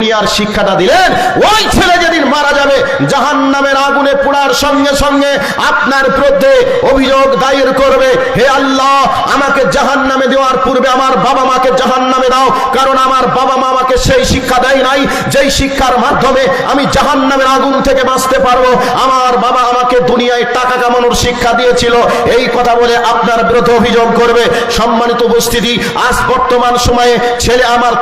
দুনিয়ার শিক্ষাটা দিলেন, ওই ছেলে যেদিন মারা যাবে জাহান্নামের আগুনে পোড়ার সঙ্গে সঙ্গে আপনার বিরুদ্ধে অভিযোগ দায়ের করবে, হে আল্লাহ আমাকে জাহান্নামে দেওয়ার পূর্বে আমার বাবা মাকে জাহান্নামে দাও, কারণ আমার বাবা মা আমাকে সেই শিক্ষা দেয় নাই যেই শিক্ষার মাধ্যমে আমি জাহান্নামের আগুন থেকে বাঁচতে পারবো। আমার বাবা আমাকে দুনিয়ায় টাকা কামানোর শিক্ষা দিয়েছিল, এই কথা বলে আপনার বিরুদ্ধে অভিযোগ করবে। সম্মানিত উপস্থিতি, আজ বর্তমান সময়ে ছেলে আমার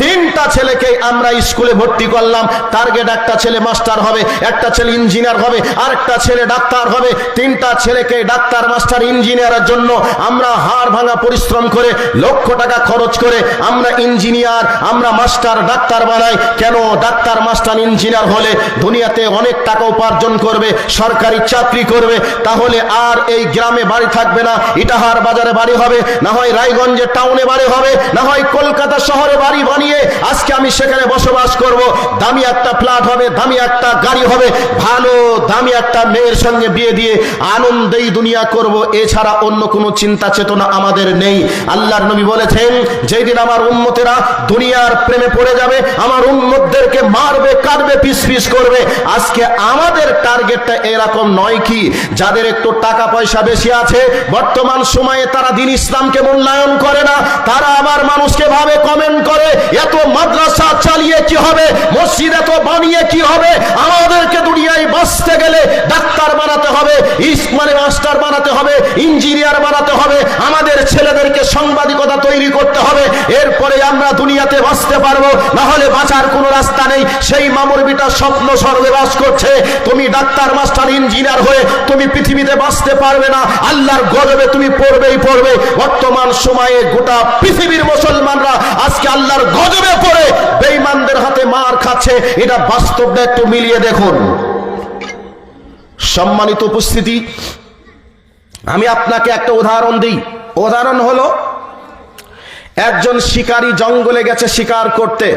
তিনটা ছেলেকে আমরা স্কুলে ভর্তি করলাম। টার্গেট একটা ছেলে মাস্টার হবে, একটা ছেলে ইঞ্জিনিয়ার হবে, আর একটা ছেলে ডাক্তার হবে। তিনটা ছেলেকে ডাক্তার মাস্টার ইঞ্জিনিয়ারের জন্য আমরা হাড় ভাঙা পরিশ্রম করে লক্ষ টাকা খরচ করে আমরা ইঞ্জিনিয়ার, আমরা মাস্টার, ডাক্তার বানাই। কেন? ডাক্তার মাস্টার ইঞ্জিনিয়ার হলে দুনিয়াতে অনেক টাকা উপার্জন করবে, সরকারি চাকরি করবে, তাহলে আর এই গ্রামে বাড়ি থাকবে না, ইটাহার বাজারে বাড়ি হবে, না হয় রায়গঞ্জে টাউনে বাড়ি হবে, না হয় কলকাতা শহরে বাড়ি বানিয়ে আজকে আমি সেখানে বসবাস করব। দামি একটা ফ্ল্যাট হবে, দামি একটা গাড়ি হবে, ভালো দামি একটা মেয়ের সঙ্গে বিয়ে দিয়ে আনন্দেই দুনিয়া করব। এছাড়া অন্য কোনো চিন্তা চেতনা আমাদের নেই। আল্লাহর নবী বলেছেন, যেই দিন আমার উম্মতেরা দুনিয়ার প্রেমে পড়ে যাবে, আমার উম্মতদেরকে মারবে, কাটবে, পিস পিস করবে। আজকে আমাদের টার্গেটটা এরকম নয় কি যাদের একটু টাকা পয়সা বেশি আছে, বর্তমান সময়ে তারা দ্বীন ইসলামকে মূল্যায়ন করে না, তারা আবার মানুষকে ভাবে, কমেন্ট করে, এত মাদ্রাসা চালিয়ে কি হবে, মসজিদ এত বানিয়ে কি হবে, আমাদেরকে দুনিয়ায় বাঁচতে গেলে ডাক্তার বানাতে হবে, মাস্টার বানাতে হবে, ইঞ্জিনিয়ার বানাতে হবে, আমাদের ছেলেদেরকে সাংবাদিকতা তৈরি করতে হবে, এরপরে আমরা দুনিয়াতে বাঁচতে পারবো, না হলে বাঁচার কোনো রাস্তা নেই। সেই মামুরবিটা স্বপ্ন স্বর্গে বাস করছে, তুমি ডাক্তার মাস্টার ইঞ্জিনিয়ার হয়ে তুমি পৃথিবীতে বাঁচতে পারবে না, আল্লাহর গজবে তুমি পড়বেই পড়বে। বর্তমান সময়ে গোটা পৃথিবীর মুসলমানরা আজকে আল্লাহর গজবে পড়ে বেঈমানদের হাতে মার খাচ্ছে, এটা বাস্তবটা একটু মিলিয়ে দেখুন। সম্মানিত উপস্থিতি, আমি আপনাকে একটা উদাহরণ দিই। উদাহরণ হলো, একজন শিকারী জঙ্গলে গেছে শিকার করতে,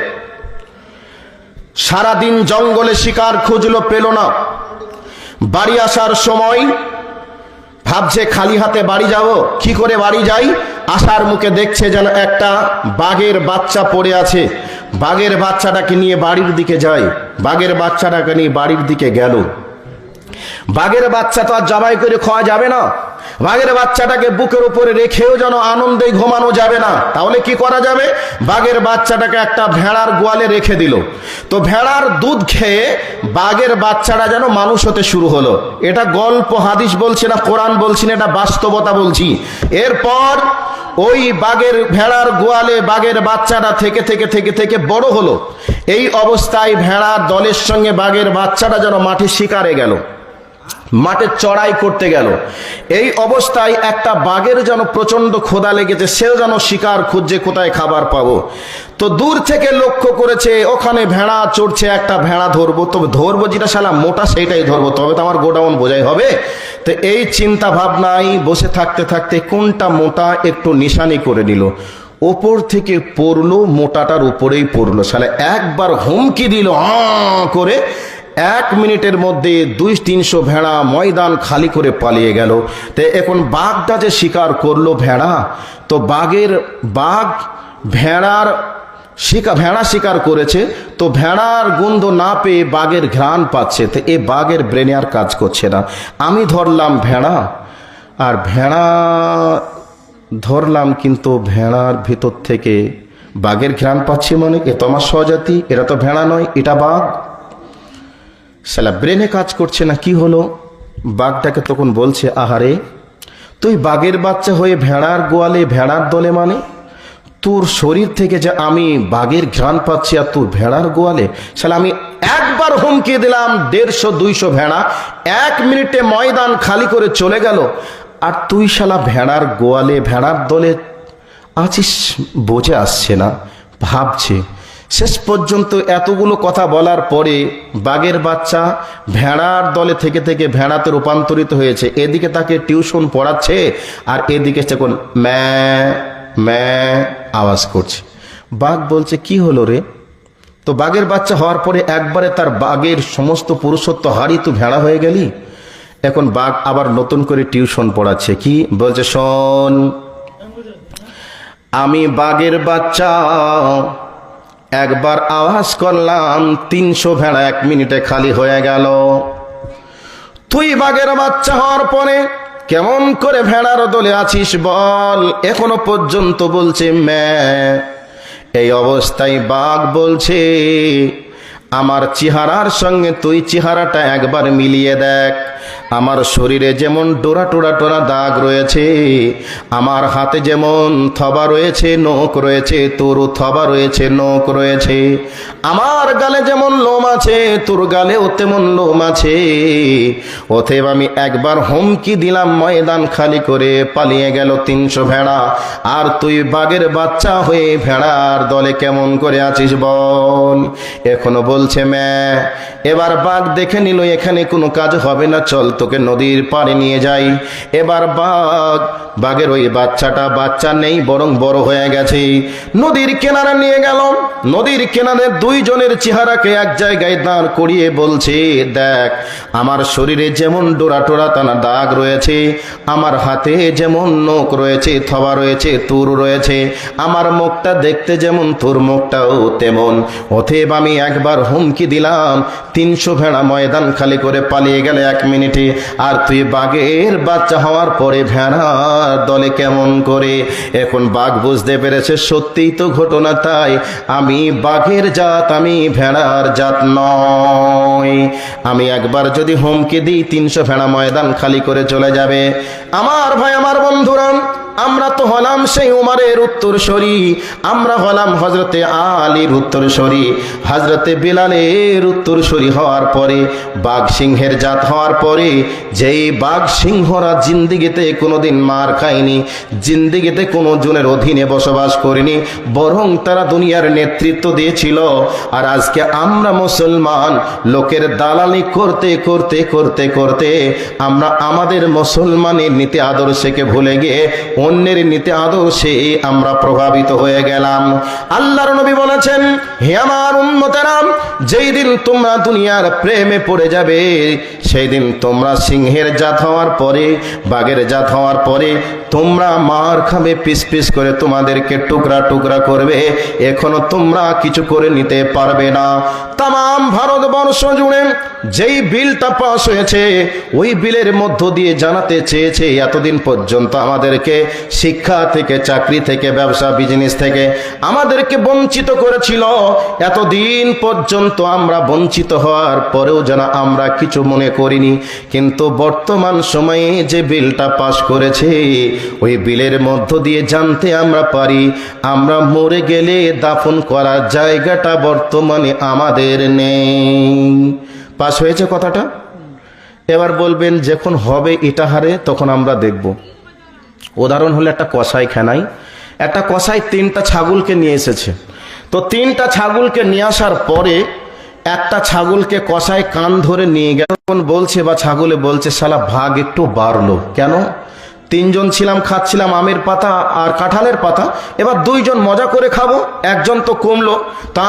সারাদিন জঙ্গলে শিকার খুঁজলো, পেল না। বাড়ি আসার সময় ভাবছে খালি হাতে বাড়ি যাব, কি করে বাড়ি যাই? আসার মুখে দেখছে যেন একটা বাঘের বাচ্চা পড়ে আছে, বাঘের বাচ্চাটাকে নিয়ে বাড়ির দিকে যায়। বাঘের বাচ্চাটাকে নিয়ে বাড়ির দিকে গেল। বাঘের বাচ্চা তো আর জবাই করে খাওয়া যাবে না, বাঘের বাচ্চাটাকে বুকের উপরে রেখেও যেন আনন্দে ঘুমানো যাবে না, তাহলে কি করা যাবে? বাঘের বাচ্চাটাকে একটা ভেড়ার গোয়ালে রেখে দিল। তো ভেড়ার দুধ খেয়ে বাঘের বাচ্চাটা যেন মানুষ হতে শুরু হলো। এটা গল্প, হাদিস বলছি না, কোরআন বলছি না, এটা বাস্তবতা বলছি। এরপর ওই ভেড়ার গোয়ালে বাঘের বাচ্চাটা থেকে থেকে থেকে থেকে বড় হলো। এই অবস্থায় ভেড়ার দলের সঙ্গে বাঘের বাচ্চাটা যেন মাঠে শিকারে গেল, মাঠে চড়াই করতে গেল। এই অবস্থায় একটা বাঘের যেন প্রচন্ড ক্ষুধা লেগেছে, সেও যেন শিকার খুঁজছে, কোথায় খাবার পাবো। তো দূর থেকে লক্ষ্য করেছে ওখানে ভেড়া চড়ছে, একটা ভেড়া ধরবো, তবে ধরবো যেটা শালা মোটা সেইটাই ধরবো, তবে তো আমার গোডাউন বোঝাই হবে। তো এই চিন্তা ভাবনায় বসে থাকতে থাকতে কোনটা মোটা একটু নিশানি করে নিল, ওপর থেকে পড়লো, মোটাটার উপরেই পড়লো। শালা একবার হুমকি দিল করে, 1 মিনিটের মধ্যে 200-300 ভেড়া ময়দান খালি করে পালিয়ে গেল। তো এখন বাঘটা যে শিকার করলো ভেড়া, তো বাঘ ভেড়া শিকার করেছে, তো ভেড়ার গন্ধ না পেয়ে বাঘের ঘ্রাণ পাচ্ছে। তো এ বাঘের ব্রেনে আর কাজ করছে না, আমি ধরলাম ভেড়া, আর ভেড়া ধরলাম কিন্তু ভেড়ার ভিতর থেকে বাঘের ঘ্রাণ পাচ্ছি, মানে এ তো আমার স্বজাতি, এরা তো ভেড়া নয়, এটা বাঘ। শালা ব্রেনে কাজ করছে না। কি হলো? বাঘটাকে তখন বলছে, আহারে তুই বাঘের বাচ্চা হয়ে ভেড়ার গোয়ালে ভেড়ার দলে, মানে তোর শরীর থেকে যে আমি বাঘের ঘ্রাণ পাচ্ছি আর তোর ভেড়ার গোয়ালে। শালা আমি একবার হুমকি দিলাম, 150-200 ভেড়া 1 মিনিটে ময়দান খালি করে চলে গেল, আর তুই শালা ভেড়ার গোয়ালে ভেড়ার দলে আছিস, বোঝে আসছে না, ভাবছে। শেষ পর্যন্ত এতগুলো কথা বলার পরে বাঘের বাচ্চা ভেড়ার দলে থেকে থেকে ভেড়াতে রূপান্তরিত হয়েছে। এদিকে তাকে টিউশন পড়াচ্ছে, আর এদিকে তখন ম্যা আওয়াজ করছে। বাঘ বলছে, কি হলো রে? তো বাঘের বাচ্চা হওয়ার পরে একবারে তার বাঘের সমস্ত পুরুষত্ব হারিয়ে তুই ভেড়া হয়ে গেলি। এখন বাঘ আবার নতুন করে টিউশন পড়াচ্ছে। কি বলছে? শোন, আমি বাঘের বাচ্চা, একবার আওয়াজ করলাম 300 ভেড়া 1 মিনিটে খালি হয়ে গেল। তুই বাঘের বাচ্চা হওয়ার পরে কেমন করে ভেড়ার দলে আছিস বল? এখনো পর্যন্ত বলছে ম্যাঁ। এই অবস্থায় বাঘ বলছে, আমার চেহারার সঙ্গে তুই চেহারাটা একবার মিলিয়ে দেখ। আমার শরীরে যেমন ডোরা টোরা টোরা দাগ রয়েছে, আমার হাতে যেমন থবা রয়েছে, নখ রয়েছে, তোরও থবা রয়েছে, নখ রয়েছে। আমার গালে যেমন লোম আছে, তোর গালেও তেমন লোম আছে। অতএব আমি একবার হুমকি দিলাম, ময়দান খালি করে পালিয়ে গেল 300 ভেড়া। আর তুই বাঘের বাচ্চা হয়ে ভেড়ার দলে কেমন করে আছিস বল? এখনো বলছে ম্যাঁ। এবার বাঘ দেখে নিল এখানে কোনো কাজ হবে না, চল তোকে নদীর পাড়ে নিয়ে যাই। এবার বাঘের ওই বাচ্চা নেই, বরং বড় হয়ে গেছে। নদীর কিনারে নিয়ে গেল। নদীর কিনারে 2 জনের চেহারাকে এক জায়গায় দাঁড় করিয়ে বলছে, দেখ আমার শরীরে যেমন ডোরা টোরা টানা দাগ রয়েছে, আমার হাতে যেমন নখ রয়েছে, থবা রয়েছে, তুর রয়েছে, আমার মুখটা দেখতে যেমন তোর মুখটাও তেমন। অতএব আমি একবার হুমকি দিলাম, 300 ভেড়া ময়দান খালি করে পালিয়ে গেলে 1 মিনিটে। আর তুই বাঘের বাচ্চা হওয়ার পরে ভেড়ার দলে কেমন করে? এখন বাঘ বুঝতে পেরেছে সত্যিই তো ঘটনা তাই। আমি বাঘের জাত, আমি ভেড়ার জাত নয়। আমি একবার যদি হুমকি দিই 300 ভেড়া ময়দান খালি করে চলে যাবে। আমার ভাই, আমার বন্ধুরা, আমরা তো হলাম সেই উমারের উত্তরসূরি, আমরা হলাম হযরতে আলীর উত্তরসূরি, হযরতে বিলালের উত্তরসূরি হওয়ার পরে, বাঘ সিংহের জাত হওয়ার পরে, যেই বাঘ সিংহরা জিন্দিগিতে কোনোদিন মার খায়নি, জিন্দিগিতে কোনো জনের অধীনে বসবাস করেনি, বরং তারা দুনিয়ার নেতৃত্ব দিয়েছিল। আর আজকে আমরা মুসলমান, লোকের দালালি করতে করতে করতে করতে আমরা আমাদের মুসলমানের নীতি আদর্শকে ভুলে গিয়ে অন্যের নীতি আদর্শে আমরা প্রভাবিত হয়ে গেলাম। আল্লাহর নবী বলেছেন, হে আমার উম্মতেরা, যেই দিন তোমরা দুনিয়ার প্রেমে পড়ে যাবে, সেই দিন তোমরা সিংহের জাত হওয়ার পরে, বাঘের জাত হওয়ার পরে তোমরা মার খাবে, পিস পিস করে তোমাদেরকে টুকরা টুকরা করবে, এখনো তোমরা কিছু করে নিতে পারবে না। তাম ভারতবর্ষ জুড়ে যেই বিলটা পাস হয়েছে, ওই বিলের মধ্য দিয়ে জানাতে চেয়েছে এতদিন পর্যন্ত আমাদেরকে শিক্ষা থেকে, চাকরি থেকে, ব্যবসা বিজনেস থেকে আমাদেরকে বঞ্চিত করেছিল। এতদিন পর্যন্ত আমরা বঞ্চিত হওয়ার পরেও যেন আমরা কিছু মনে করিনি। কিন্তু বর্তমান সময়ে যে বিলটা পাস করেছে, ওই বিলের মধ্য দিয়ে জানতে আমরা পারি, আমরা মরে গেলে দাফন করার জায়গাটা বর্তমানে আমাদের নেই। পাস হয়েছে কথাটা। এবার বলবেন যখন হবে ইটাহারে তখন আমরা দেখব। উদাহরণ হলো একটা কসাইখানায় একটা কসাই 3টা ছাগলকে নিয়ে এসেছে। তো 3টা ছাগলকে নিয়ে আসার পরে একটা ছাগলকে কসাই কান ধরে নিয়ে গেল। বলছে বা ছাগলে বলছে, শালা ভাগ একটু বাড়লো কেন? 3 জন ছিলাম, খাচ্ছিলাম আমের পাতা আর কাঁঠালের পাতা, এবার 2 জন মজা করে খাবো, 1 জন তো কমলো। তা